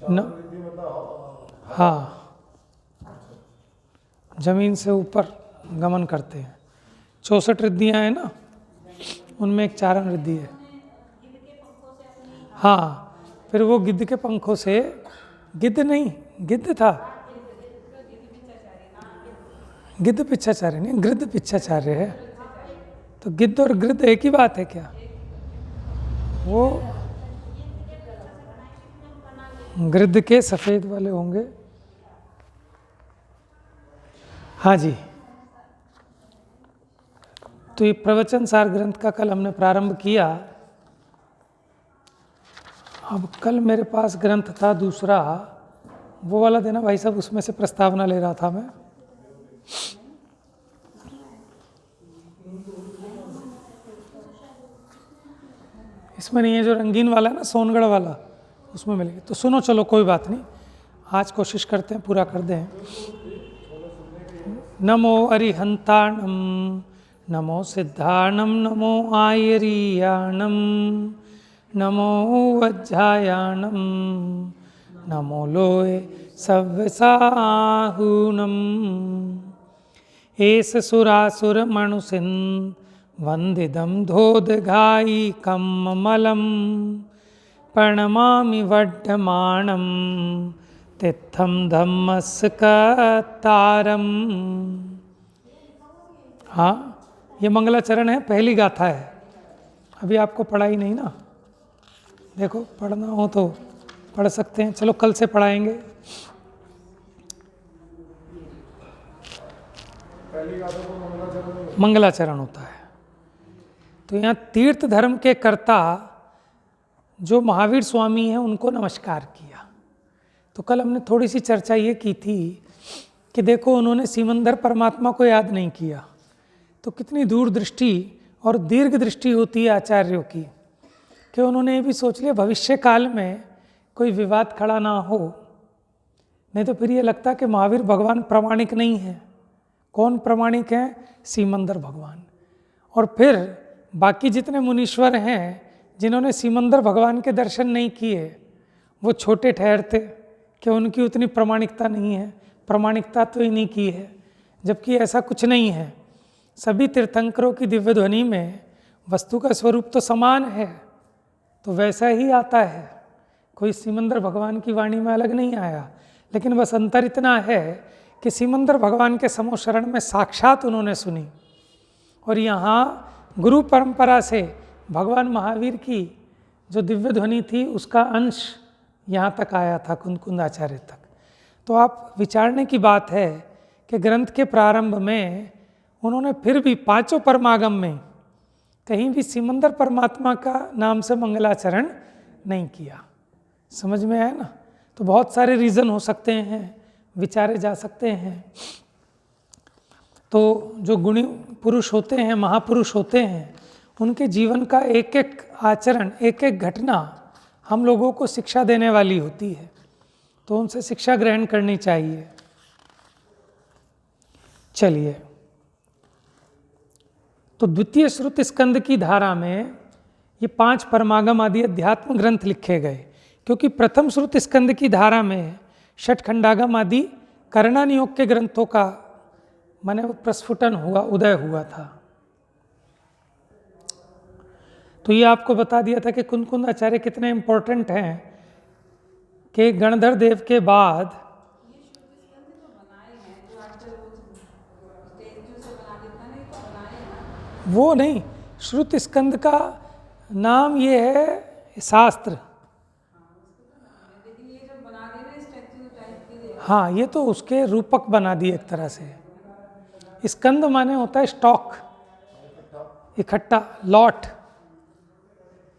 न, हाँ, जमीन से ऊपर गमन करते हैं। 64 रिद्धियाँ हैं ना, उनमें एक चारण रिद्धि है। हाँ, फिर वो गिद्ध के पंखों से, गिद्ध नहीं, गिद्ध था, गिद्ध पिच्छाचार्य नहीं, गृद्ध पिच्छाचार्य है। तो गिद्ध और गृद्ध एक ही बात है क्या? वो गृद्ध के सफेद वाले होंगे। हाँ जी। तो ये प्रवचन सार ग्रंथ का कल हमने प्रारंभ किया। अब कल मेरे पास ग्रंथ था दूसरा, वो वाला देना भाई साहब, उसमें से प्रस्तावना ले रहा था मैं। इसमें नहीं है, जो रंगीन वाला है ना, सोनगढ़ वाला, उसमें मिलेगी। तो सुनो, चलो कोई बात नहीं, आज कोशिश करते हैं पूरा कर दें। नमो अरिहंताणम, नमो सिद्धाणम, नमो आयरियाणम, नमो वज्जायाणम, नमो लोए सव्यसाहूनम। एस सुरासुर मणुसिन वंदिदम धोदघाई कममलम, प्रणमामि वड्ढमाणम तित्थम धम्मस्कतारम। हाँ, ये मंगलाचरण है, पहली गाथा है। अभी आपको पढ़ाई नहीं ना, देखो पढ़ना हो तो पढ़ सकते हैं, चलो कल से पढ़ाएंगे। पहली गाथा तो मंगलाचरण होता है। तो यहाँ तीर्थ धर्म के कर्ता जो महावीर स्वामी हैं, उनको नमस्कार किया। तो कल हमने थोड़ी सी चर्चा ये की थी कि देखो, उन्होंने सीमंदर परमात्मा को याद नहीं किया, तो कितनी दूरदृष्टि और दीर्घ दृष्टि होती है आचार्यों की, कि उन्होंने ये भी सोच लिया भविष्य काल में कोई विवाद खड़ा ना हो। नहीं तो फिर ये लगता कि महावीर भगवान प्रामाणिक नहीं है। कौन प्रामाणिक है? सीमंदर भगवान। और फिर बाकी जितने मुनीश्वर हैं जिन्होंने सीमंदर भगवान के दर्शन नहीं किए, वो छोटे ठहरते कि उनकी उतनी प्रामाणिकता नहीं है, प्रामाणिकता तो ही नहीं की है। जबकि ऐसा कुछ नहीं है। सभी तीर्थंकरों की दिव्य ध्वनि में वस्तु का स्वरूप तो समान है, तो वैसा ही आता है। कोई सीमंदर भगवान की वाणी में अलग नहीं आया, लेकिन बस अंतर इतना है कि सीमंदर भगवान के समोशरण में साक्षात उन्होंने सुनी, और यहाँ गुरु परंपरा से भगवान महावीर की जो दिव्य ध्वनि थी, उसका अंश यहाँ तक आया था, कुंद आचार्य तक। तो आप विचारने की बात है कि ग्रंथ के प्रारंभ में उन्होंने फिर भी पांचों परमागम में कहीं भी सीमंदर परमात्मा का नाम से मंगलाचरण नहीं किया। समझ में आया ना? तो बहुत सारे रीज़न हो सकते हैं, विचारे जा सकते हैं। तो जो गुणी पुरुष होते हैं, महापुरुष होते हैं, उनके जीवन का एक एक आचरण, एक एक घटना हम लोगों को शिक्षा देने वाली होती है, तो उनसे शिक्षा ग्रहण करनी चाहिए। चलिए, तो द्वितीय श्रुति स्कंद की धारा में ये 5 परमागम आदि अध्यात्म ग्रंथ लिखे गए, क्योंकि प्रथम श्रुति स्कंद की धारा में षटखंडागम आदि करणानियोग के ग्रंथों का माने प्रस्फुटन हुआ, उदय हुआ था। तो ये आपको बता दिया था कि कुंद आचार्य कितने इम्पोर्टेंट हैं, कि गणधर देव के बाद वो नहीं, श्रुति स्कंद का नाम ये है शास्त्र। हाँ, ये तो उसके रूपक बना दिए एक तरह से। स्कंद माने होता है स्टॉक, इकट्ठा, लॉट,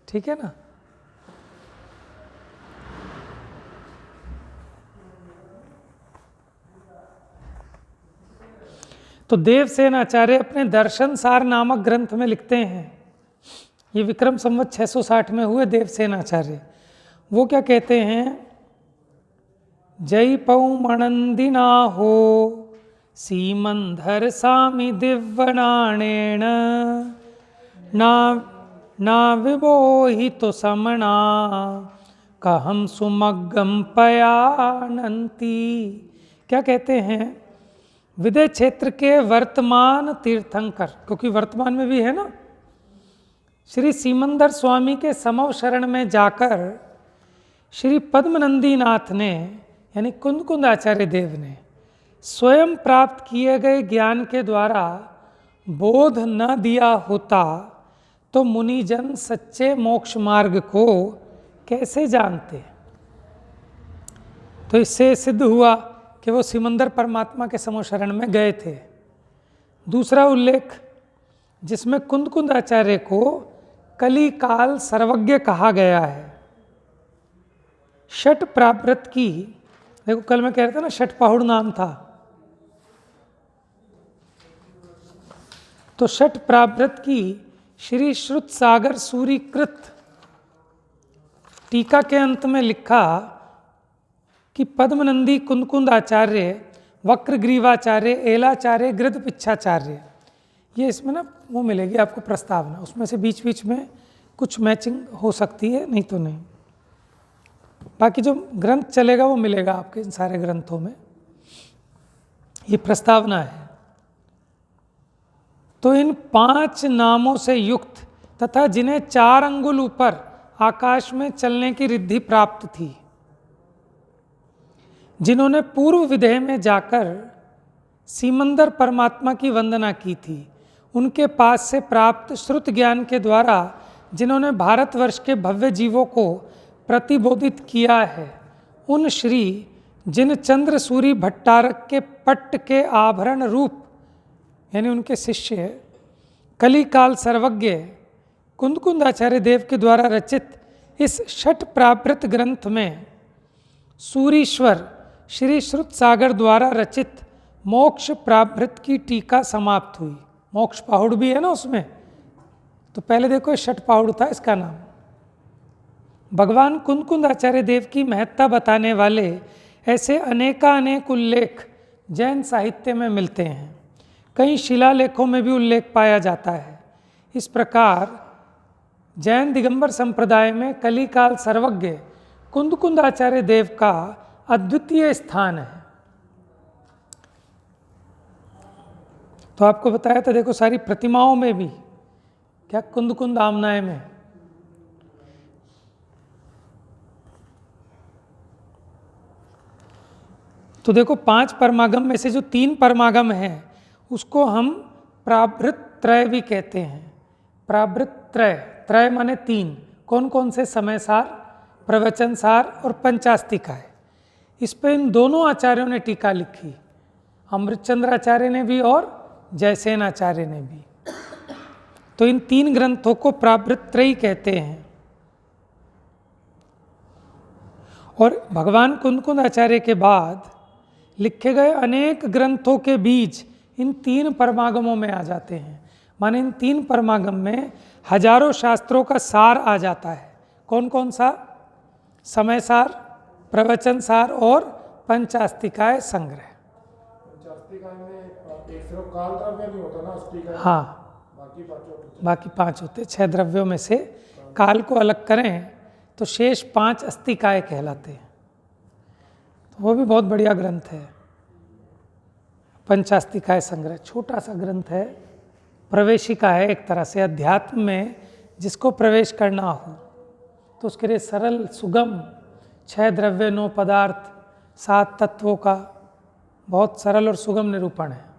ठीक है ना? तो देवसेन आचार्य अपने दर्शन सार नामक ग्रंथ में लिखते हैं, ये विक्रम संवत 660 में हुए देवसेन आचार्य। वो क्या कहते हैं? जय पौ मणंदिना हो सीमंधर सामि दिव्यनाणेन, ना विबोहि तो समणा कहम सुमग्गम पयानंती। क्या कहते हैं? विदेह क्षेत्र के वर्तमान तीर्थंकर, क्योंकि वर्तमान में भी है ना, श्री सीमंदर स्वामी के समव शरण में जाकर श्री पद्मनंदी नाथ ने यानी कुंद आचार्य देव ने स्वयं प्राप्त किए गए ज्ञान के द्वारा बोध न दिया होता तो मुनिजन सच्चे मोक्ष मार्ग को कैसे जानते? तो इससे सिद्ध हुआ कि वो सिमंदर परमात्मा के समो शरण में गए थे। दूसरा उल्लेख जिसमें कुंद आचार्य को कली काल सर्वज्ञ कहा गया है। षट प्रावृत की, देखो कल मैं कह रहा था ना षट पहुड़ नाम था, तो षट प्रावृत की श्री श्रुत सागर सूरीकृत टीका के अंत में लिखा कि पद्मनंदी कुंद आचार्य, वक्रग्रीवाचार्य, एलाचार्य, गृद पिच्छाचार्य, ये इसमें ना वो मिलेगी आपको प्रस्तावना, उसमें से बीच बीच में कुछ मैचिंग हो सकती है, नहीं तो नहीं। बाकी जो ग्रंथ चलेगा वो मिलेगा आपके इन सारे ग्रंथों में, ये प्रस्तावना है। तो इन 5 नामों से युक्त तथा जिन्हें 4 अंगुल ऊपर आकाश में चलने की रिद्धि प्राप्त थी, जिन्होंने पूर्व विदेह में जाकर सीमंदर परमात्मा की वंदना की थी, उनके पास से प्राप्त श्रुत ज्ञान के द्वारा जिन्होंने भारतवर्ष के भव्य जीवों को प्रतिबोधित किया है, उन श्री जिन चंद्र सूरी भट्टारक के पट्ट के आभरण रूप यानी उनके शिष्य कलिकाल सर्वज्ञ कुंद आचार्य देव के द्वारा रचित इस षट प्रावृत ग्रंथ में सूरीश्वर श्री श्रुत सागर द्वारा रचित मोक्ष प्रावृत की टीका समाप्त हुई। मोक्ष पहाड़ भी है ना उसमें, तो पहले देखो षट पहाड़ था इसका नाम। भगवान कुंद आचार्य देव की महत्ता बताने वाले ऐसे अनेक उल्लेख जैन साहित्य में मिलते हैं। कई शिलालेखों में भी उल्लेख पाया जाता है। इस प्रकार जैन दिगंबर संप्रदाय में कलिकाल सर्वज्ञ कुंद आचार्य देव का अद्वितीय स्थान है। तो आपको बताया था, देखो सारी प्रतिमाओं में भी क्या कुंद आमनाएं में तो देखो 5 परमागम में से जो 3 परमागम हैं उसको हम प्रावृत त्रय भी कहते हैं। प्रावृत त्रय, त्रय माने 3, कौन कौन से? समय सार, प्रवचन सार और पंचास्तिका है। इस पर इन दोनों आचार्यों ने टीका लिखी, अमृतचंद्र आचार्य ने भी और जयसेन आचार्य ने भी। तो इन 3 ग्रंथों को प्रावृत त्रयी कहते हैं। और भगवान कुंद आचार्य के बाद लिखे गए अनेक ग्रंथों के बीज इन 3 परमागमों में आ जाते हैं। माने इन 3 परमागम में हजारों शास्त्रों का सार आ जाता है। कौन कौन सा? समय सार, प्रवचन सार और पंचास्तिकाय संग्रह। पंचास्तिकाय में एक सिर्फ काल द्रव्य नहीं होता ना अस्तिकाय, हाँ, बाकी 5 होते। 6 द्रव्यों में से काल को अलग करें तो शेष 5 अस्तिकाय कहलाते हैं। तो वो भी बहुत बढ़िया ग्रंथ है पंचास्तिकाय संग्रह। छोटा सा ग्रंथ है, प्रवेशिका है एक तरह से। अध्यात्म में जिसको प्रवेश करना हो तो उसके लिए सरल, सुगम, 6 द्रव्य 9 पदार्थ 7 तत्वों का बहुत सरल और सुगम निरूपण है।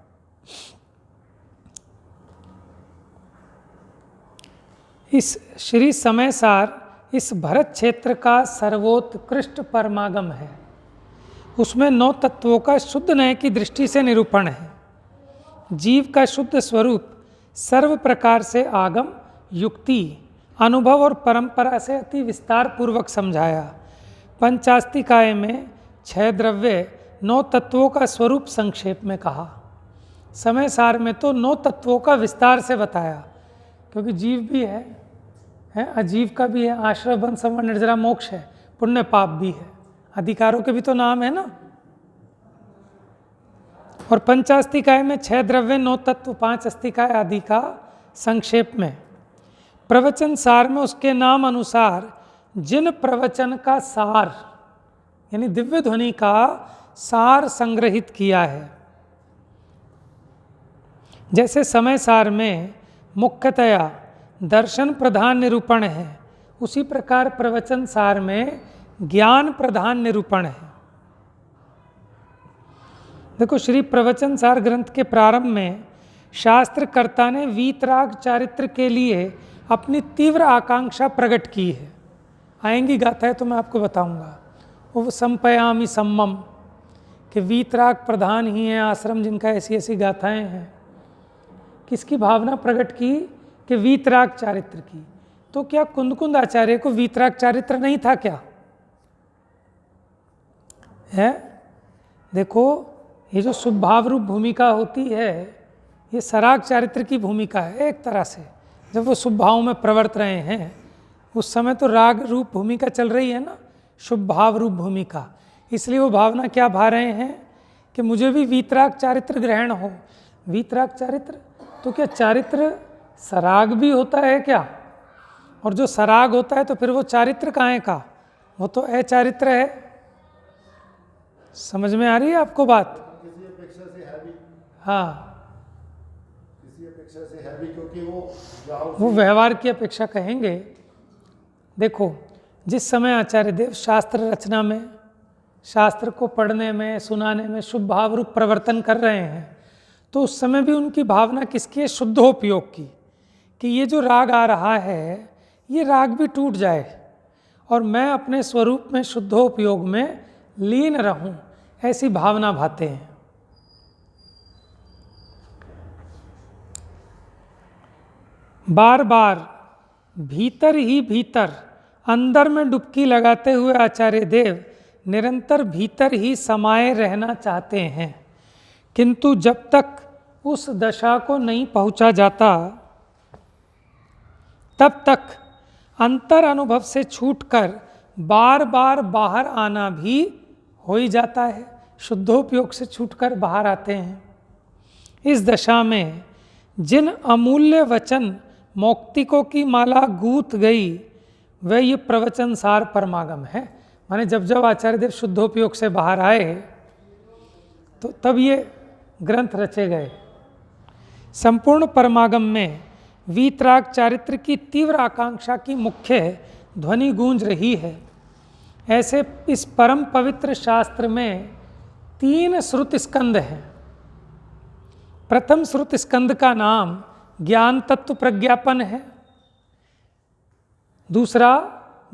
इस श्री समय सार इस भरत क्षेत्र का सर्वोत्कृष्ट परमागम है। उसमें 9 तत्वों का शुद्ध नय की दृष्टि से निरूपण है। जीव का शुद्ध स्वरूप सर्व प्रकार से आगम, युक्ति, अनुभव और परंपरा से अति विस्तार पूर्वक समझाया। पंचास्तिकाय में 6 द्रव्य 9 तत्वों का स्वरूप संक्षेप में कहा। समय सार में तो 9 तत्वों का विस्तार से बताया, क्योंकि जीव भी है अजीव का भी है, आश्रय बंध संवर निर्जरा मोक्ष है, पुण्य पाप भी है, अधिकारों के भी तो नाम है ना। और पंचास्तिकाय में 6 द्रव्य 9 तत्व 5 अस्तिकाय आदि का संक्षेप में। प्रवचन सार में उसके नाम अनुसार जिन प्रवचन का सार यानी दिव्य ध्वनि का सार संग्रहित किया है। जैसे समय सार में मुख्यतया दर्शन प्रधान निरूपण है, उसी प्रकार प्रवचन सार में ज्ञान प्रधान निरूपण है। देखो, श्री प्रवचन सार ग्रंथ के प्रारंभ में शास्त्रकर्ता ने वीतराग चारित्र के लिए अपनी तीव्र आकांक्षा प्रकट की है। आएंगी गाथाएं तो मैं आपको बताऊंगा। वो संपयामी सम्मम कि वीतराग प्रधान ही हैं आश्रम जिनका ऐसी ऐसी गाथाएं हैं। किसकी भावना प्रकट की? कि वीतराग चारित्र की। तो क्या कुंदकुंद आचार्य को वीतराग चारित्र नहीं था क्या? है? देखो, ये जो शुभभाव रूप भूमिका होती है, ये सराग चारित्र की भूमिका है एक तरह से। जब वो शुभ भाव में प्रवर्त रहे हैं, उस समय तो राग रूप भूमिका चल रही है ना, शुभ भाव रूप भूमिका। इसलिए वो भावना क्या भा रहे हैं कि मुझे भी वीतराग चारित्र ग्रहण हो। वीतराग चारित्र, तो क्या चारित्र सराग भी होता है क्या? और जो सराग होता है तो फिर वो चारित्र काहे का? वो तो अचारित्र है। समझ में आ रही है आपको बात? किसी अपेक्षा से है भी, हाँ, किसी अपेक्षा से है भी, क्योंकि वो व्यवहार की अपेक्षा कहेंगे। देखो, जिस समय आचार्य देव शास्त्र रचना में, शास्त्र को पढ़ने में, सुनाने में शुभ भाव रूप प्रवर्तन कर रहे हैं, तो उस समय भी उनकी भावना किसकी है? शुद्धोपयोग की। कि ये जो राग आ रहा है, ये राग भी टूट जाए और मैं अपने स्वरूप में शुद्धोपयोग में लीन रहूं, ऐसी भावना भाते हैं। बार बार भीतर ही भीतर अंदर में डुबकी लगाते हुए आचार्य देव निरंतर भीतर ही समाये रहना चाहते हैं, किंतु जब तक उस दशा को नहीं पहुंचा जाता, तब तक अंतर अनुभव से छूटकर बार बार बाहर आना भी हो ही जाता है। शुद्धोपयोग से छूटकर बाहर आते हैं। इस दशा में जिन अमूल्य वचन मौक्तिकों की माला गूंथ गई, वह ये प्रवचन सार परमागम है। माने जब जब आचार्य देव शुद्धोपयोग से बाहर आए, तो तब ये ग्रंथ रचे गए। संपूर्ण परमागम में वीतराग चारित्र की तीव्र आकांक्षा की मुख्य ध्वनि गूंज रही है। ऐसे इस परम पवित्र शास्त्र में 3 श्रुत स्कंद हैं। प्रथम श्रुत स्कंद का नाम ज्ञान तत्व प्रज्ञापन है, दूसरा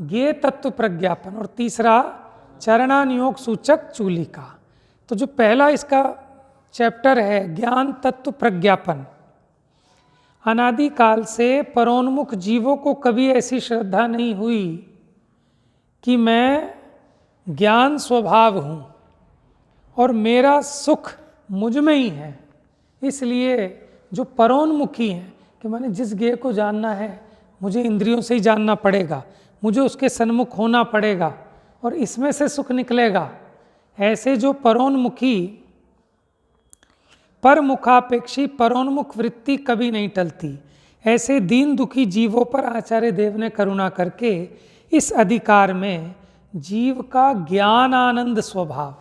ज्ञेय तत्व प्रज्ञापन और तीसरा चरणानुयोग सूचक चूलिका। तो जो पहला इसका चैप्टर है ज्ञान तत्व प्रज्ञापन, अनादिकाल से परोन्मुख जीवों को कभी ऐसी श्रद्धा नहीं हुई कि मैं ज्ञान स्वभाव हूँ और मेरा सुख मुझ में ही है। इसलिए जो परोन्मुखी हैं कि मैंने जिस ज्ञेय को जानना है, मुझे इंद्रियों से ही जानना पड़ेगा, मुझे उसके सन्मुख होना पड़ेगा और इसमें से सुख निकलेगा, ऐसे जो परोन्मुखी परमुखापेक्षी परोन्मुख वृत्ति कभी नहीं टलती, ऐसे दीन दुखी जीवों पर आचार्य देव ने करुणा करके इस अधिकार में जीव का ज्ञान आनंद स्वभाव,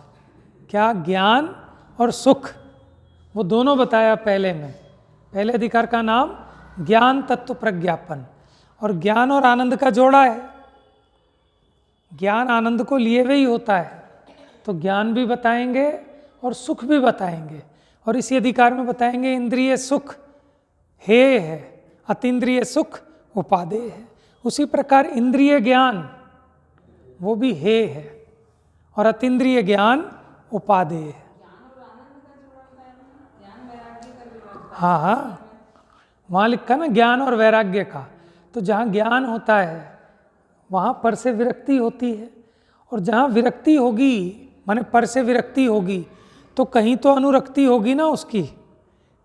क्या ज्ञान और सुख, वो दोनों बताया पहले में। पहले अधिकार का नाम ज्ञान तत्व प्रज्ञापन, और ज्ञान और आनंद का जोड़ा है। ज्ञान आनंद को लिए हुए ही होता है, तो ज्ञान भी बताएंगे और सुख भी बताएंगे। और इसी अधिकार में बताएंगे इंद्रिय सुख हेय है, अतीन्द्रिय सुख उपादेय है। उसी प्रकार इंद्रिय ज्ञान वो भी हेय है और अतीन्द्रिय ज्ञान उपादेय है। हाँ हाँ, वहाँ लिखा ना ज्ञान और वैराग्य का। तो जहाँ ज्ञान होता है वहाँ पर से विरक्ति होती है, और जहाँ विरक्ति होगी माने पर से विरक्ति होगी, तो कहीं तो अनुरक्ति होगी ना उसकी,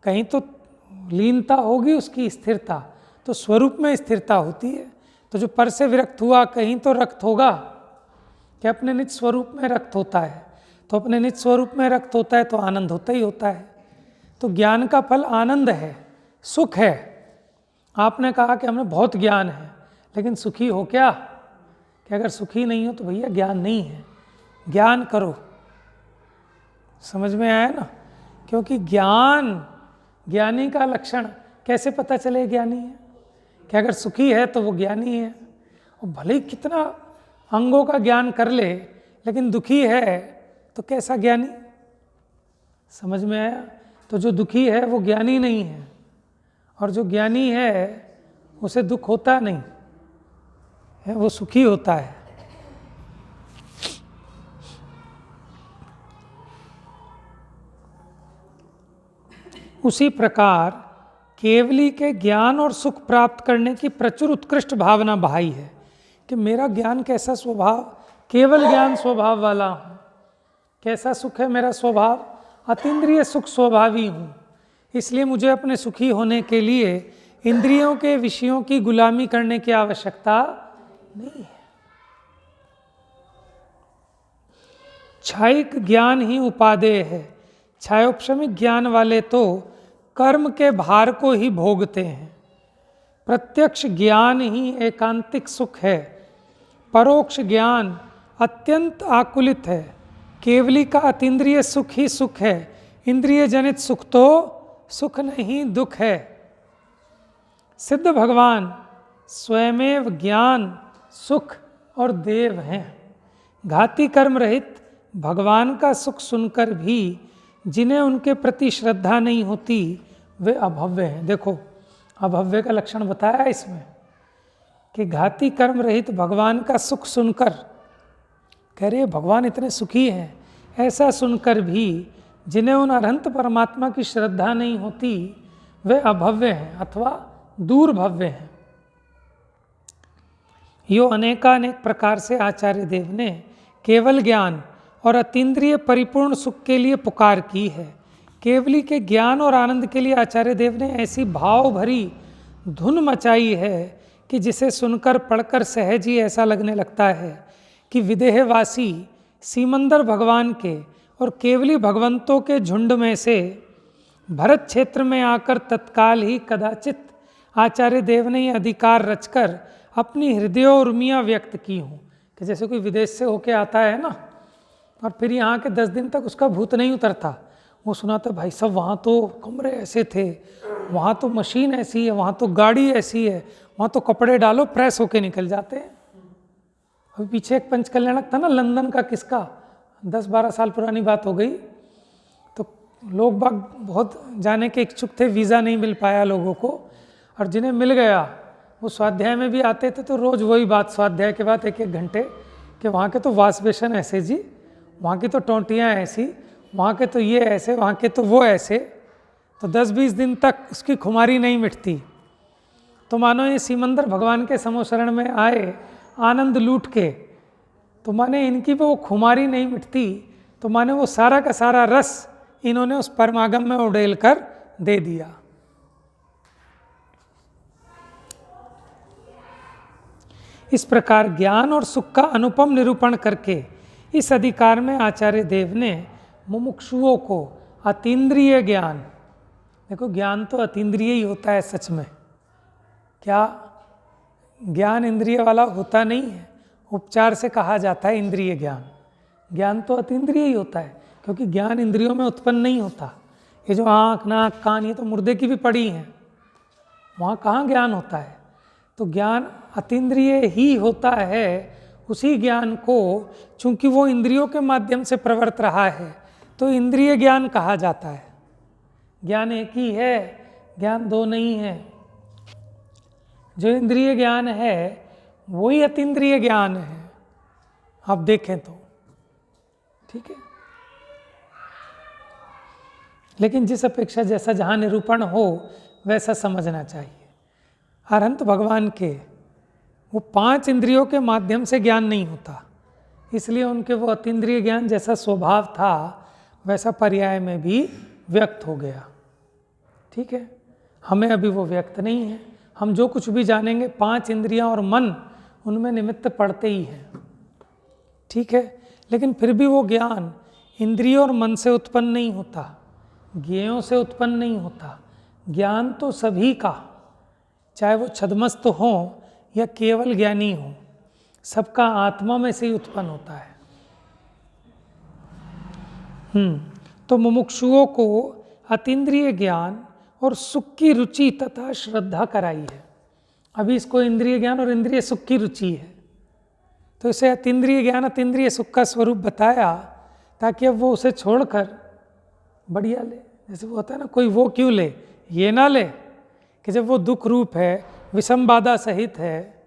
कहीं तो लीनता होगी उसकी, स्थिरता। तो स्वरूप में स्थिरता होती है। तो जो पर से विरक्त हुआ कहीं तो रक्त होगा, कि अपने निज स्वरूप में रक्त होता है। तो अपने निज स्वरूप में रक्त होता है तो आनंद होता ही होता है। तो ज्ञान का फल आनंद है, सुख है। आपने कहा कि हमें बहुत ज्ञान है, लेकिन सुखी हो क्या? कि अगर सुखी नहीं हो तो भैया ज्ञान नहीं है, ज्ञान करो। समझ में आया ना? क्योंकि ज्ञानी का लक्षण कैसे पता चले ज्ञानी है? कि अगर सुखी है तो वो ज्ञानी है, और भले ही कितना अंगों का ज्ञान कर ले, लेकिन दुखी है तो कैसा ज्ञानी? समझ में आया? तो जो दुखी है वो ज्ञानी नहीं है, और जो ज्ञानी है उसे दुख होता नहीं है, वो सुखी होता है। उसी प्रकार केवली के ज्ञान और सुख प्राप्त करने की प्रचुर उत्कृष्ट भावना बहाई है कि मेरा ज्ञान कैसा स्वभाव, केवल ज्ञान स्वभाव वाला हूँ। कैसा सुख है मेरा स्वभाव? अतीन्द्रिय सुख स्वभावी हूँ। इसलिए मुझे अपने सुखी होने के लिए इंद्रियों के विषयों की गुलामी करने की आवश्यकता नहीं है। क्षयिक ज्ञान ही उपादेय है। क्षयोपशमिक ज्ञान वाले तो कर्म के भार को ही भोगते हैं। प्रत्यक्ष ज्ञान ही एकांतिक सुख है। परोक्ष ज्ञान अत्यंत आकुलित है। केवली का अतीन्द्रिय सुख ही सुख है। इंद्रिय जनित सुख तो सुख नहीं, दुख है। सिद्ध भगवान स्वयमेव ज्ञान, सुख और देव हैं। घाती कर्म रहित भगवान का सुख सुनकर भी जिन्हें उनके प्रति श्रद्धा नहीं होती वे अभव्य हैं। देखो, अभव्य का लक्षण बताया इसमें कि घाती कर्म रहित भगवान का सुख सुनकर, कह रहे भगवान इतने सुखी हैं, ऐसा सुनकर भी जिन्हें उन अनंत परमात्मा की श्रद्धा नहीं होती वे अभव्य हैं अथवा दूरभव्य हैं। यो अनेकानेक प्रकार से आचार्य देव ने केवल ज्ञान और अतीन्द्रिय परिपूर्ण सुख के लिए पुकार की है। केवली के ज्ञान और आनंद के लिए आचार्य देव ने ऐसी भाव भरी धुन मचाई है कि जिसे सुनकर पढ़कर सहज ही ऐसा लगने लगता है कि विदेहवासी सीमंदर भगवान के और केवली भगवंतों के झुंड में से भरत क्षेत्र में आकर तत्काल ही कदाचित आचार्य देव ने यह अधिकार रचकर अपनी हृदयोर्मियाँ व्यक्त की हों। कि जैसे कोई विदेश से होके आता है ना, और फिर यहाँ के 10 दिन तक उसका भूत नहीं उतरता, वो सुनाता भाई साहब वहाँ तो कमरे ऐसे थे, वहाँ तो मशीन ऐसी है, वहाँ तो गाड़ी ऐसी है, वहाँ तो कपड़े डालो प्रेस होके निकल जाते हैं। अभी पीछे एक पंचकल्याणक था ना लंदन का, किसका 10-12 साल पुरानी बात हो गई, तो लोग बाग बहुत जाने के इच्छुक थे, वीज़ा नहीं मिल पाया लोगों को, और जिन्हें मिल गया वो स्वाध्याय में भी आते थे तो रोज़ वही बात स्वाध्याय के बाद 1-1 घंटे कि वहाँ के तो वाश बेसन ऐसे जी, वहाँ की तो टोंटियाँ ऐसी, वहाँ के तो ये ऐसे, वहाँ के तो वो ऐसे। तो 10-20 दिन तक उसकी खुमारी नहीं मिटती। तो मानो ये सीमंदर भगवान के समोशरण में आए आनंद लूट के, तो माने इनकी वो खुमारी नहीं मिटती, तो माने वो सारा का सारा रस इन्होंने उस परमागम में उड़ेल कर दे दिया। इस प्रकार ज्ञान और सुख का अनुपम निरूपण करके इस अधिकार में आचार्य देव ने मुमुक्षुओं को अतीन्द्रिय ज्ञान, देखो ज्ञान तो अतीन्द्रिय ही होता है सच में, क्या ज्ञान इंद्रिय वाला होता नहीं है, उपचार से कहा जाता है इंद्रिय ज्ञान। ज्ञान तो अतीन्द्रिय ही होता है, क्योंकि ज्ञान इंद्रियों में उत्पन्न नहीं होता। ये जो आँख नाक कान ये तो मुर्दे की भी पड़ी हैं, वहाँ कहाँ ज्ञान होता है। तो ज्ञान अतीन्द्रिय ही होता है। उसी ज्ञान को चूंकि वो इंद्रियों के माध्यम से प्रवर्त रहा है तो इंद्रिय ज्ञान कहा जाता है। ज्ञान एक ही है, ज्ञान दो नहीं है। जो इंद्रिय ज्ञान है वही अतीन्द्रिय ज्ञान है, आप देखें तो, ठीक है। लेकिन जिस अपेक्षा जैसा जहाँ निरूपण हो वैसा समझना चाहिए। अनंत भगवान के वो 5 इंद्रियों के माध्यम से ज्ञान नहीं होता, इसलिए उनके वो अतीन्द्रिय ज्ञान जैसा स्वभाव था वैसा पर्याय में भी व्यक्त हो गया, ठीक है। हमें अभी वो व्यक्त नहीं है। हम जो कुछ भी जानेंगे 5 इंद्रियां और मन उनमें निमित्त पड़ते ही हैं, ठीक है। लेकिन फिर भी वो ज्ञान इंद्रियों और मन से उत्पन्न नहीं होता, ज्ञेयों से उत्पन्न नहीं होता। ज्ञान तो सभी का, चाहे वो छद्मस्त हों या केवल ज्ञानी हो, सबका आत्मा में से ही उत्पन्न होता है। तो मुमुक्षुओं को अतीन्द्रिय ज्ञान और सुख की रुचि तथा श्रद्धा कराई है। अभी इसको इंद्रिय ज्ञान और इंद्रिय सुख की रुचि है, तो इसे अतीन्द्रिय ज्ञान अतीन्द्रिय सुख का स्वरूप बताया ताकि अब वो उसे छोड़कर बढ़िया ले। जैसे वो होता है ना, कोई वो क्यों ले, ये ना ले कि जब वो दुख रूप है, विषम बाधा सहित है,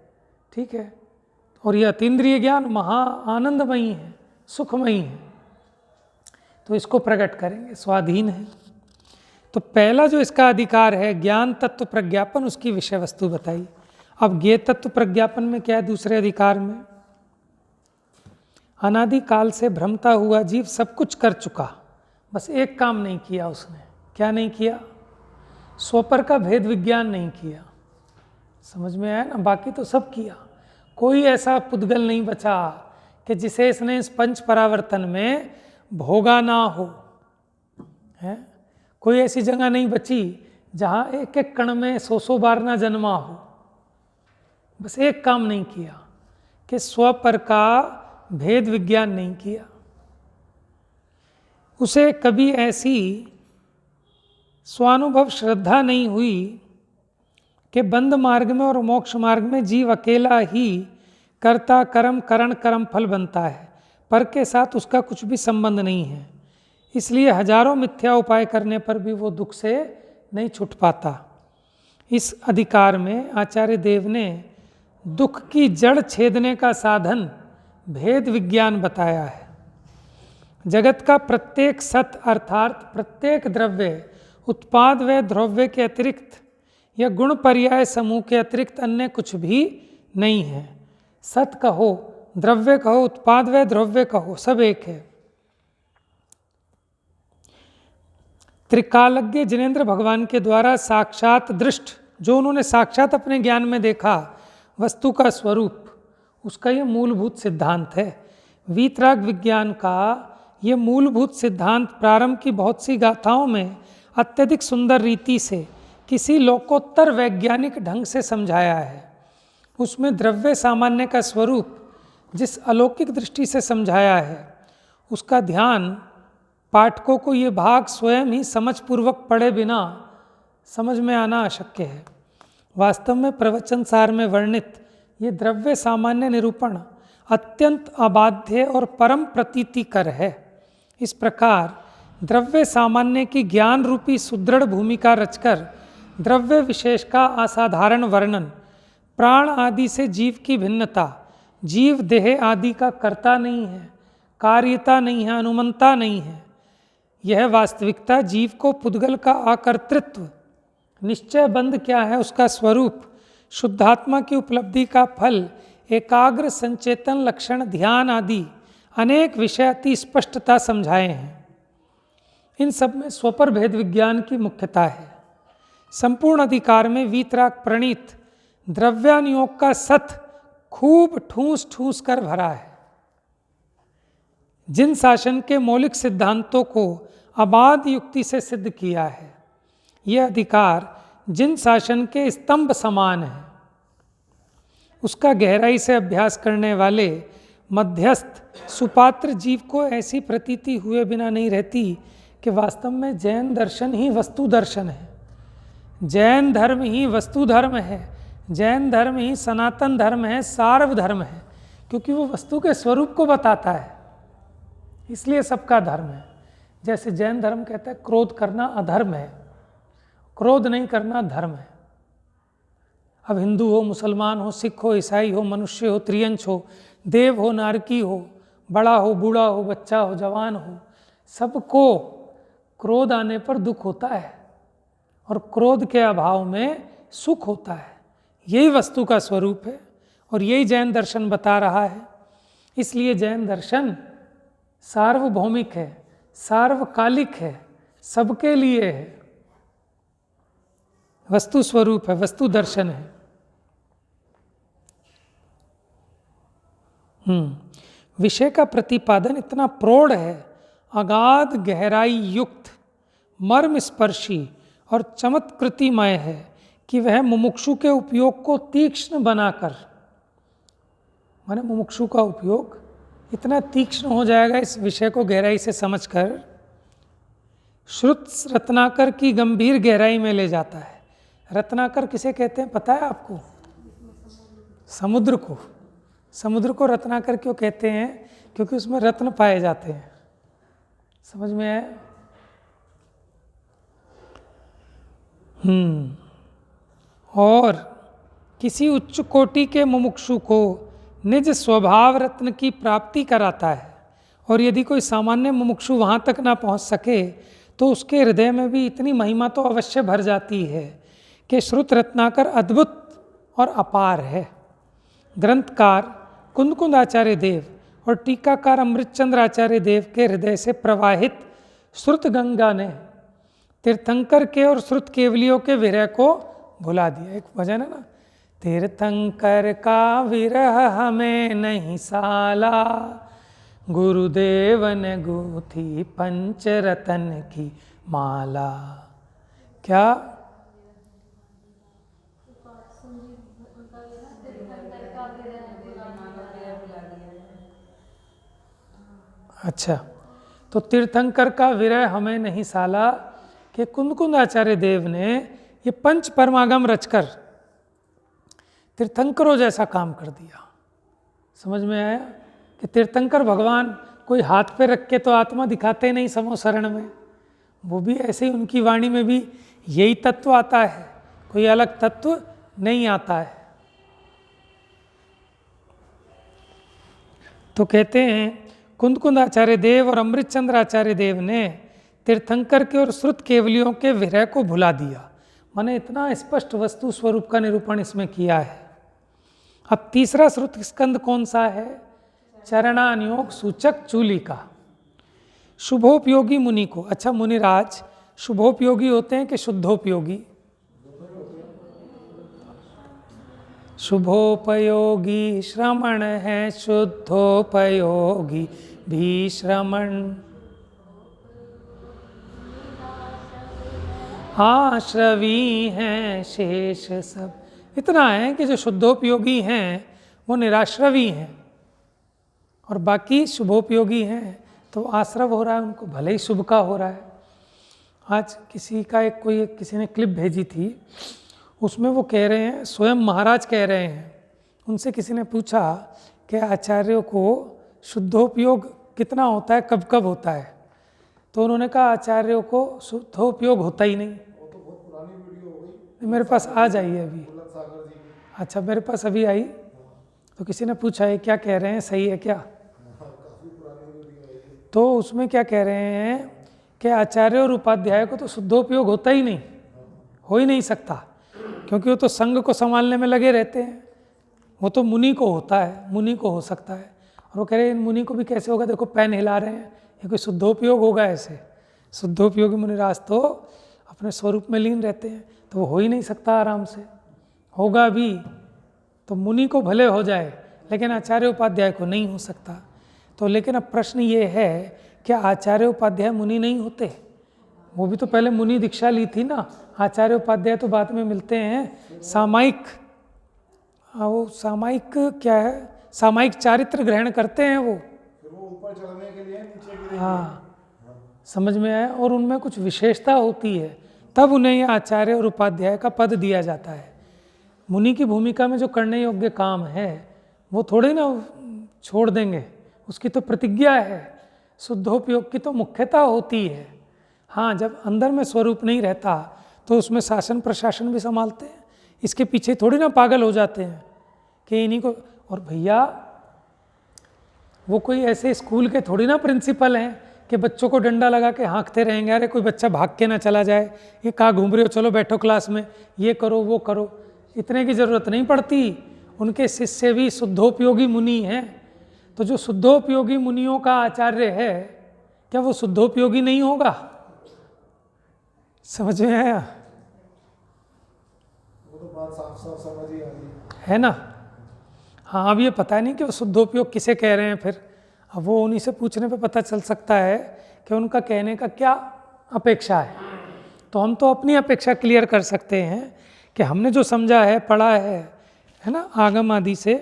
ठीक है, और ये अतीन्द्रिय ज्ञान महा आनंदमयी है, सुखमयी है, तो इसको प्रकट करेंगे, स्वाधीन है। तो पहला जो इसका अधिकार है ज्ञान तत्व प्रज्ञापन, उसकी विषय वस्तु बताई। अब ज्ञेय तत्व प्रज्ञापन में क्या है? दूसरे अधिकार में अनादि काल से भ्रमता हुआ जीव सब कुछ कर चुका, बस एक काम नहीं किया उसने। क्या नहीं किया? स्वपर का भेद विज्ञान नहीं किया। समझ में आया ना? बाकी तो सब किया। कोई ऐसा पुद्गल नहीं बचा कि जिसे इसने इस पंच परावर्तन में भोगा ना हो, है? कोई ऐसी जगह नहीं बची जहाँ एक एक कण में 100 बार ना जन्मा हो। बस एक काम नहीं किया कि स्वपर का भेद विज्ञान नहीं किया। उसे कभी ऐसी स्वानुभव श्रद्धा नहीं हुई कि बंद मार्ग में और मोक्ष मार्ग में जीव अकेला ही कर्ता कर्म करण कर्म फल बनता है, पर के साथ उसका कुछ भी संबंध नहीं है। इसलिए हजारों मिथ्या उपाय करने पर भी वो दुख से नहीं छूट पाता। इस अधिकार में आचार्य देव ने दुख की जड़ छेदने का साधन भेद विज्ञान बताया है। जगत का प्रत्येक सत अर्थात प्रत्येक द्रव्य उत्पाद व द्रव्य के अतिरिक्त या गुण पर्याय समूह के अतिरिक्त अन्य कुछ भी नहीं है। सत कहो, द्रव्य कहो, उत्पाद व द्रव्य कहो, सब एक है। त्रिकालज्ञ जिनेंद्र भगवान के द्वारा साक्षात दृष्ट, जो उन्होंने साक्षात अपने ज्ञान में देखा वस्तु का स्वरूप, उसका ये मूलभूत सिद्धांत है। वीतराग विज्ञान का ये मूलभूत सिद्धांत प्रारंभ की बहुत सी गाथाओं में अत्यधिक सुंदर रीति से किसी लोकोत्तर वैज्ञानिक ढंग से समझाया है। उसमें द्रव्य सामान्य का स्वरूप जिस अलौकिक दृष्टि से समझाया है, उसका ध्यान पाठकों को ये भाग स्वयं ही समझपूर्वक पढ़े बिना समझ में आना अशक्य है। वास्तव में प्रवचन सार में वर्णित ये द्रव्य सामान्य निरूपण अत्यंत अबाध्य और परम प्रतीतिकर है। इस प्रकार द्रव्य सामान्य की ज्ञान रूपी सुदृढ़ भूमिका रचकर द्रव्य विशेष का असाधारण वर्णन, प्राण आदि से जीव की भिन्नता, जीव देह आदि का कर्ता नहीं है, कार्यता नहीं है, अनुमंता नहीं है, यह वास्तविकता जीव को पुद्गल का आकर्तृत्व, निश्चय बंध क्या है उसका स्वरूप, शुद्धात्मा की उपलब्धि का फल, एकाग्र संचेतन लक्षण, ध्यान आदि अनेक विषय अति स्पष्टता समझाए हैं। इन सब में स्वपर भेद विज्ञान की मुख्यता है। संपूर्ण अधिकार में वीतराग प्रणीत द्रव्यानुयोग का सत खूब ठूस ठूस कर भरा है। जिन शासन के मौलिक सिद्धांतों को अबाध युक्ति से सिद्ध किया है, यह अधिकार जिन शासन के स्तंभ समान है, उसका गहराई से अभ्यास करने वाले मध्यस्थ सुपात्र जीव को ऐसी प्रतीति हुए बिना नहीं रहती कि वास्तव में जैन दर्शन ही वस्तु दर्शन है, जैन धर्म ही वस्तु धर्म है, जैन धर्म ही सनातन धर्म है, सार्व धर्म है, क्योंकि वो वस्तु के स्वरूप को बताता है, इसलिए सबका धर्म है। जैसे जैन धर्म कहता है क्रोध करना अधर्म है, क्रोध नहीं करना धर्म है। अब हिंदू हो, मुसलमान हो, सिख हो, ईसाई हो, मनुष्य हो, त्रियंश हो, देव हो, नारकी हो, बड़ा हो, बूढ़ा हो, बच्चा हो, जवान हो, सबको क्रोध आने पर दुख होता है और क्रोध के अभाव में सुख होता है। यही वस्तु का स्वरूप है और यही जैन दर्शन बता रहा है। इसलिए जैन दर्शन सार्वभौमिक है, सार्वकालिक है, सबके लिए है, वस्तु स्वरूप है, वस्तु दर्शन है। विषय का प्रतिपादन इतना प्रौढ़ है, अगाध गहराई युक्त, मर्म स्पर्शी और चमत्कृतिमय है कि वह मुमुक्षु के उपयोग को तीक्ष्ण बनाकर माने मुमुक्षु का उपयोग इतना तीक्ष्ण हो जाएगा इस विषय को गहराई से समझकर, श्रुत रत्नाकर की गंभीर गहराई में ले जाता है। रत्नाकर किसे कहते हैं पता है आपको? समुद्र को। समुद्र को रत्नाकर क्यों कहते हैं? क्योंकि उसमें रत्न पाए जाते हैं। समझ में आया? और किसी उच्च कोटि के मुमुक्षु को निज स्वभाव रत्न की प्राप्ति कराता है, और यदि कोई सामान्य मुमुक्षु वहाँ तक ना पहुँच सके तो उसके हृदय में भी इतनी महिमा तो अवश्य भर जाती है कि श्रुत रत्नाकर अद्भुत और अपार है। ग्रंथकार कुंद आचार्य देव और टीकाकार अमृतचंद्र आचार्य देव के हृदय से प्रवाहित श्रुत गंगा ने तीर्थंकर के और श्रुत केवलियों के विरह को भुला दिया। एक भजन है ना, तीर्थंकर का विरह हमें नहीं साला, गुरुदेव ने गूथी पंचरतन की माला। क्या? अच्छा, तो तीर्थंकर का विरह हमें नहीं साला कि कुंद आचार्य देव ने ये पंच परमागम रचकर तीर्थंकरों जैसा काम कर दिया। समझ में आया कि तीर्थंकर भगवान कोई हाथ पे रख के तो आत्मा दिखाते नहीं समोसरण में, वो भी ऐसे ही उनकी वाणी में भी यही तत्व आता है, कोई अलग तत्व नहीं आता है। तो कहते हैं कुंद आचार्य देव और अमृतचंद्र आचार्य देव ने तीर्थंकर के और श्रुत केवलियों के विरह को भुला दिया। मैंने इतना स्पष्ट वस्तु स्वरूप का निरूपण इसमें किया है। अब तीसरा श्रुत स्कंद कौन सा है? चरणानुयोग सूचक चूली का। शुभोपयोगी मुनि को, अच्छा मुनिराज शुभोपयोगी होते हैं कि शुद्धोपयोगी? शुभोपयोगी श्रमण है, शुद्धोपयोगी भी श्रमण। आश्रवी हैं शेष सब। इतना है कि जो शुद्धोपयोगी हैं वो निराश्रवी हैं, और बाकी शुभोपयोगी हैं तो आश्रव हो रहा है उनको, भले ही शुभ का हो रहा है। आज किसी का किसी ने क्लिप भेजी थी, उसमें वो कह रहे हैं, स्वयं महाराज कह रहे हैं, उनसे किसी ने पूछा कि आचार्यों को शुद्धोपयोग कितना होता है, कब कब होता है? तो उन्होंने कहा आचार्यों को शुद्धोपयोग होता ही नहीं। वो तो बहुत पुरानी वीडियो हो गई, मेरे पास आ जाइए अभी। सागर जी। अच्छा, मेरे पास अभी आई। तो किसी ने पूछा है क्या कह रहे हैं, सही है क्या? काफी पुरानी वीडियो है। तो उसमें क्या कह रहे हैं कि आचार्य और उपाध्याय को तो शुद्धोपयोग होता ही नहीं, हो ही नहीं सकता, क्योंकि वो तो संघ को संभालने में लगे रहते हैं। वो तो मुनि को होता है, मुनि को हो सकता है। और वो कह रहे हैं मुनि को भी कैसे होगा, देखो पेन हिला रहे हैं, ये कोई शुद्धोपयोग होगा ऐसे? शुद्धोपयोगी मुनिराज तो अपने स्वरूप में लीन रहते हैं, तो वो हो ही नहीं सकता आराम से। होगा भी तो मुनि को भले हो जाए, लेकिन आचार्य उपाध्याय को नहीं हो सकता। तो लेकिन अब प्रश्न ये है, क्या आचार्य उपाध्याय मुनि नहीं होते? वो भी तो पहले मुनि दीक्षा ली थी ना। आचार्य उपाध्याय तो बाद में मिलते हैं सामायिक, वो सामायिक क्या है, सामायिक चारित्र ग्रहण करते हैं वो, फिर वो ऊपर चढ़ने के लिए नीचे गिरेंगे। हाँ, समझ में आया। और उनमें कुछ विशेषता होती है, तब उन्हें यह आचार्य और उपाध्याय का पद दिया जाता है। मुनि की भूमिका में जो करने योग्य काम है वो थोड़े ना छोड़ देंगे, उसकी तो प्रतिज्ञा है। शुद्धोपयोग की तो मुख्यता होती है। हाँ, जब अंदर में स्वरूप नहीं रहता तो उसमें शासन प्रशासन भी संभालते हैं, इसके पीछे थोड़ी ना पागल हो जाते हैं कि इन्हीं को। और भैया वो कोई ऐसे स्कूल के थोड़ी ना प्रिंसिपल हैं कि बच्चों को डंडा लगा के हाँकते रहेंगे, अरे कोई बच्चा भाग के ना चला जाए, ये कहाँ घूम रहे हो, चलो बैठो क्लास में, ये करो वो करो। इतने की ज़रूरत नहीं पड़ती। उनके शिष्य भी शुद्धोपयोगी मुनि हैं। तो जो शुद्धोपयोगी मुनियों का आचार्य है, क्या वो शुद्धोपयोगी नहीं होगा? समझ में आया? वो तो बात साफ साफ समझ ही आ रही है ना। हाँ, अब ये पता नहीं कि वो शुद्धोपयोग किसे कह रहे हैं। फिर अब वो उन्हीं से पूछने पे पता चल सकता है कि उनका कहने का क्या अपेक्षा है। तो हम तो अपनी अपेक्षा क्लियर कर सकते हैं कि हमने जो समझा है, पढ़ा है ना, आगम आदि से,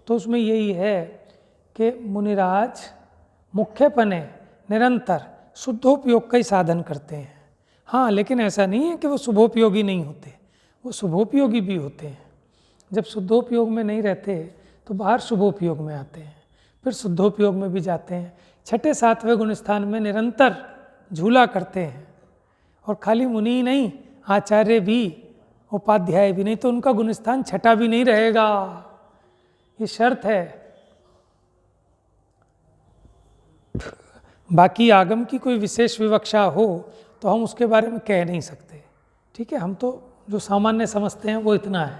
तो उसमें यही है कि मुनिराज मुख्यपने निरंतर शुद्धोपयोग का ही साधन करते हैं। हाँ, लेकिन ऐसा नहीं है कि वो शुभोपयोगी नहीं होते, वो शुभोपयोगी भी होते हैं। जब शुद्धोपयोग में नहीं रहते तो बाहर शुभोपयोग में आते हैं, फिर शुद्धोपयोग में भी जाते हैं। छठे सातवें गुण स्थान में निरंतर झूला करते हैं। और खाली मुनि ही नहीं, आचार्य भी, उपाध्याय भी, नहीं तो उनका गुणस्थान छठा भी नहीं रहेगा, ये शर्त है। बाकी आगम की कोई विशेष विवक्षा हो तो हम उसके बारे में कह नहीं सकते, ठीक है। हम तो जो सामान्य समझते हैं वो इतना है।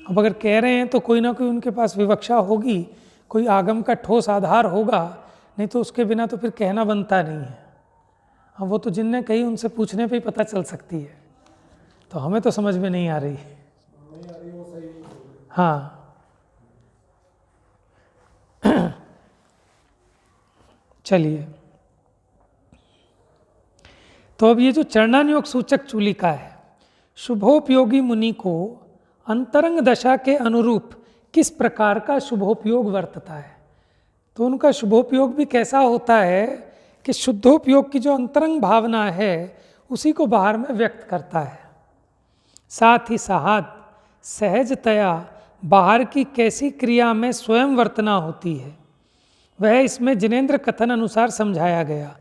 अब अगर कह रहे हैं तो कोई ना कोई उनके पास विवक्षा होगी, कोई आगम का ठोस आधार होगा, नहीं तो उसके बिना तो फिर कहना बनता नहीं है। अब वो तो जिनने कही उनसे पूछने पे ही पता चल सकती है, तो हमें तो समझ में नहीं आ रही। वो सही नहीं। हाँ चलिए, तो अब ये जो चरणानुयोग सूचक चूलिका है, शुभोपयोगी मुनि को अंतरंग दशा के अनुरूप किस प्रकार का शुभोपयोग वर्तता है। तो उनका शुभोपयोग भी कैसा होता है कि शुद्धोपयोग की जो अंतरंग भावना है उसी को बाहर में व्यक्त करता है। साथ ही साथ सहजतया बाहर की कैसी क्रिया में स्वयं वर्तना होती है वह इसमें जिनेन्द्र कथन अनुसार समझाया गया।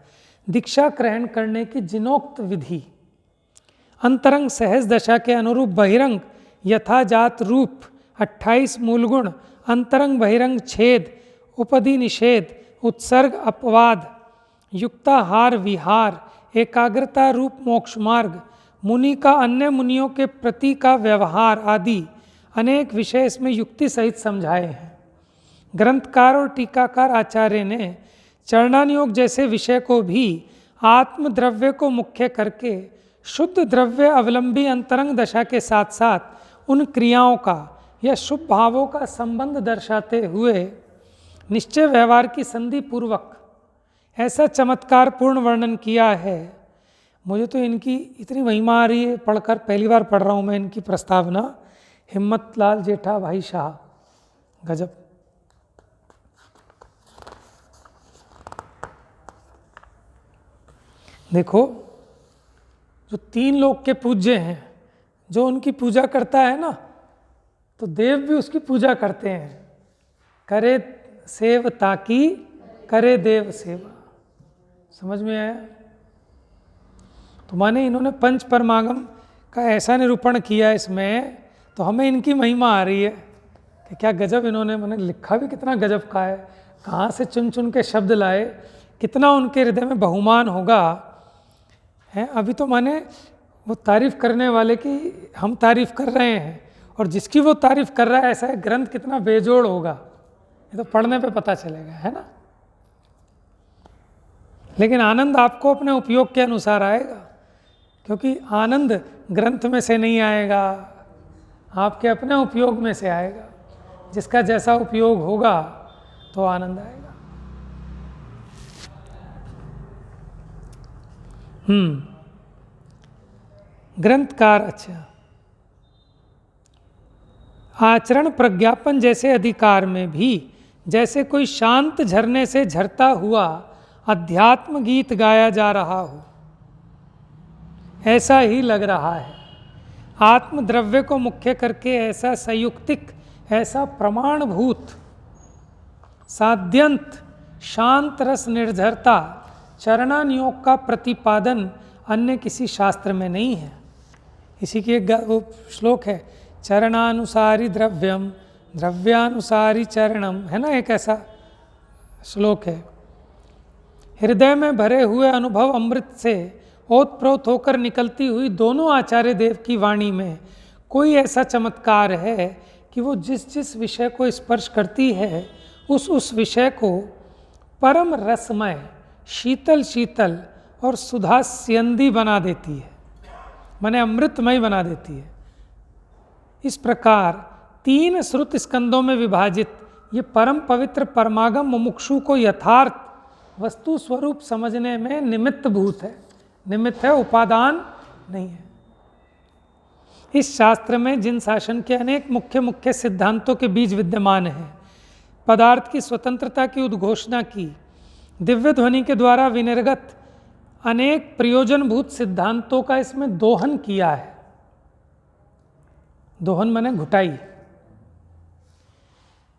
दीक्षा ग्रहण करने की जिनोक्त विधि, अंतरंग सहज दशा के अनुरूप बहिरंग यथाजात रूप 28 मूलगुण, अंतरंग बहिरंग छेद, उपदि निषेध, उत्सर्ग अपवाद, युक्ताहार विहार, एकाग्रता रूप मोक्ष मार्ग, मुनि का अन्य मुनियों के प्रति का व्यवहार आदि अनेक विषय इसमें युक्ति सहित समझाए हैं। ग्रंथकार और टीकाकार आचार्य ने चरणानुयोग जैसे विषय को भी आत्म द्रव्य को मुख्य करके शुद्ध द्रव्य अवलंबी अंतरंग दशा के साथ साथ उन क्रियाओं का या शुभ भावों का संबंध दर्शाते हुए निश्चय व्यवहार की संधि पूर्वक ऐसा चमत्कारपूर्ण वर्णन किया है। मुझे तो इनकी इतनी महिमा आ रही है, पढ़कर पहली बार पढ़ रहा हूँ मैं इनकी प्रस्तावना। हिम्मतलाल जेठा भाई शाह, गजब। देखो, जो 3 लोक के पूज्य हैं, जो उनकी पूजा करता है ना, तो देव भी उसकी पूजा करते हैं। करे सेव ताकि करे देव सेवा। समझ में आया? तो माने इन्होंने पंच परमागम का ऐसा निरूपण किया इसमें, तो हमें इनकी महिमा आ रही है कि क्या गजब इन्होंने, मैंने लिखा भी कितना गजब का है, कहाँ से चुन चुन के शब्द लाए, कितना उनके हृदय में बहुमान होगा है। अभी तो माने वो तारीफ करने वाले की हम तारीफ कर रहे हैं, और जिसकी वो तारीफ कर रहा है ऐसा है ग्रंथ कितना बेजोड़ होगा, ये तो पढ़ने पे पता चलेगा, है ना। लेकिन आनंद आपको अपने उपयोग के अनुसार आएगा, क्योंकि आनंद ग्रंथ में से नहीं आएगा, आपके अपने उपयोग में से आएगा। जिसका जैसा उपयोग होगा तो आनंद आएगा। ग्रंथकार, अच्छा, आचरण प्रज्ञापन जैसे अधिकार में भी जैसे कोई शांत झरने से झरता हुआ अध्यात्म गीत गाया जा रहा हो, ऐसा ही लग रहा है। आत्म द्रव्य को मुख्य करके ऐसा संयुक्तिक, ऐसा प्रमाणभूत साध्यंत शांत रस निर्झरता चरणानुयोग का प्रतिपादन अन्य किसी शास्त्र में नहीं है। इसी की एक वो श्लोक है, चरणानुसारी द्रव्यम द्रव्यानुसारी चरणम, है ना, एक ऐसा श्लोक है। हृदय में भरे हुए अनुभव अमृत से ओतप्रोत होकर निकलती हुई दोनों आचार्य देव की वाणी में कोई ऐसा चमत्कार है कि वो जिस जिस विषय को स्पर्श करती है उस विषय को परम रसमय, शीतल शीतल और सुधास्यंदी बना देती है, माने अमृतमय बना देती है। इस प्रकार 3 श्रुत स्कंदों में विभाजित ये परम पवित्र परमागम मुमुक्षु को यथार्थ वस्तु स्वरूप समझने में निमित्त भूत है। निमित्त है, उपादान नहीं है। इस शास्त्र में जिन शासन के अनेक मुख्य मुख्य सिद्धांतों के बीज विद्यमान हैं, पदार्थ की स्वतंत्रता की उद्घोषणा की, दिव्य ध्वनि के द्वारा विनिर्गत अनेक प्रयोजनभूत सिद्धांतों का इसमें दोहन किया है। दोहन माने घुटाई।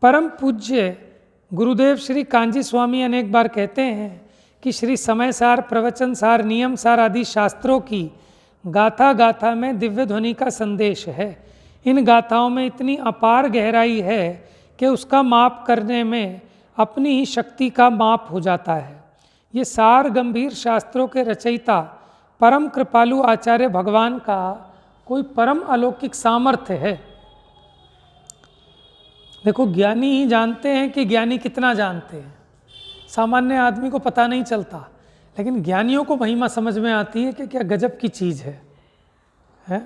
परम पूज्य गुरुदेव श्री कांजी स्वामी अनेक बार कहते हैं कि श्री समय सार, प्रवचन सार, नियम सार आदि शास्त्रों की गाथा गाथा में दिव्य ध्वनि का संदेश है। इन गाथाओं में इतनी अपार गहराई है कि उसका माप करने में अपनी ही शक्ति का माप हो जाता है। ये सार गंभीर शास्त्रों के रचयिता परम कृपालु आचार्य भगवान का कोई परम अलौकिक सामर्थ्य है। देखो, ज्ञानी ही जानते हैं कि ज्ञानी कितना जानते हैं, सामान्य आदमी को पता नहीं चलता, लेकिन ज्ञानियों को महिमा समझ में आती है कि क्या गजब की चीज़ है?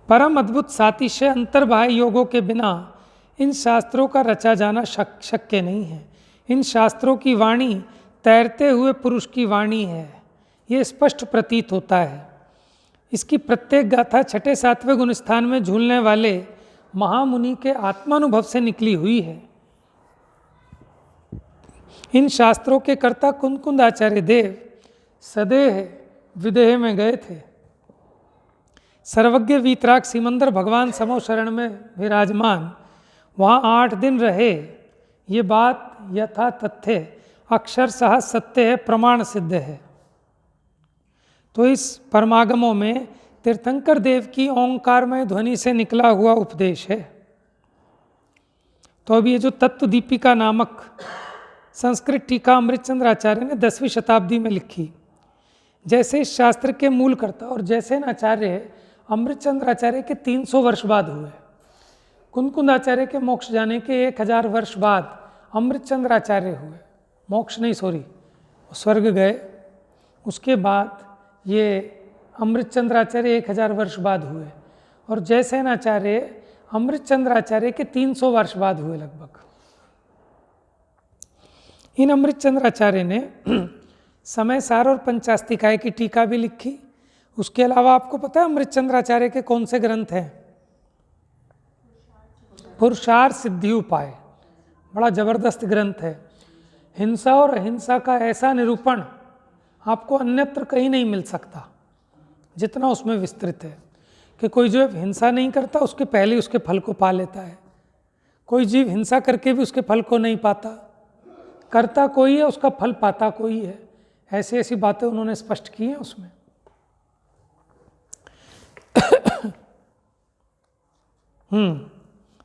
परम अद्भुत सातिशय अंतर्बाह्य योगों के बिना इन शास्त्रों का रचा जाना शक्य नहीं है। इन शास्त्रों की वाणी तैरते हुए पुरुष की वाणी है, ये स्पष्ट प्रतीत होता है। इसकी प्रत्येक गाथा छठे सातवें गुण स्थान में झूलने वाले महामुनि के आत्मानुभव से निकली हुई है। इन शास्त्रों के कर्ता कुंद आचार्य देव सदेह विदेह में गए थे। सर्वज्ञ वीतराग सिमंदर भगवान समो शरण में विराजमान वहाँ 8 दिन रहे। ये बात यथा तथ्य अक्षरशः सत्य है, प्रमाण सिद्ध है। तो इस परमागमों में तीर्थंकर देव की ओंकारमय ध्वनि से निकला हुआ उपदेश है। तो अब ये जो तत्व दीपिका नामक संस्कृत टीका अमृतचंद्र आचार्य ने 10वीं शताब्दी में लिखी, जैसे इस शास्त्र के मूल कर्ता और जैसे आचार्य अमृतचंद्र आचार्य के 300 वर्ष बाद हुए, कुंद आचार्य के मोक्ष जाने के 1000 वर्ष बाद अमृतचंद्र आचार्य हुए। मोक्ष नहीं, सॉरी, स्वर्ग गए। उसके बाद ये अमृतचंद्र आचार्य 1000 वर्ष बाद हुए, और जयसेन आचार्य अमृतचंद्र आचार्य के 300 वर्ष बाद हुए लगभग। इन अमृतचंद्र आचार्य ने समय सार और पंचास्तिकाय की टीका भी लिखी। उसके अलावा आपको पता है अमृतचंद्र आचार्य के कौन से ग्रंथ हैं? पुरुषार्थ सिद्धि उपाय, बड़ा जबरदस्त ग्रंथ है। हिंसा और अहिंसा का ऐसा निरूपण आपको अन्यत्र कहीं नहीं मिल सकता जितना उसमें विस्तृत है, कि कोई जो हिंसा नहीं करता उसके पहले उसके फल को पा लेता है, कोई जीव हिंसा करके भी उसके फल को नहीं पाता, करता कोई है उसका फल पाता कोई है। ऐसी ऐसी बातें उन्होंने स्पष्ट की हैं उसमें।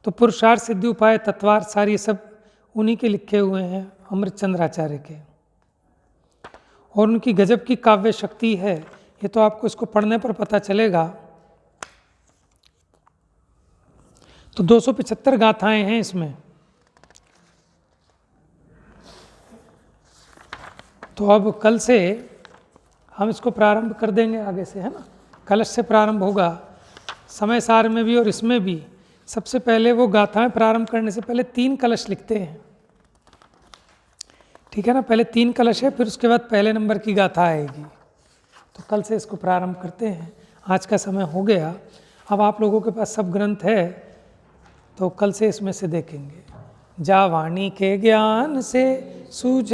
तो पुरुषार्थ सिद्धि उपाय, तत्वार्थ सार, ये सब उन्हीं के लिखे हुए हैं, अमृतचंद्र आचार्य के। और उनकी गजब की काव्य शक्ति है, ये तो आपको इसको पढ़ने पर पता चलेगा। तो 275 गाथाएं हैं इसमें। तो अब कल से हम इसको प्रारंभ कर देंगे आगे से, है ना। कलश से प्रारंभ होगा, समय सार में भी और इसमें भी। सबसे पहले वो गाथाएं प्रारंभ करने से पहले 3 कलश लिखते हैं, ठीक है ना। पहले 3 कलश है, फिर उसके बाद पहले नंबर की गाथा आएगी। तो कल से इसको प्रारंभ करते हैं। आज का समय हो गया। अब आप लोगों के पास सब ग्रंथ है, तो कल से इसमें से देखेंगे। जा वाणी के ज्ञान से सूझ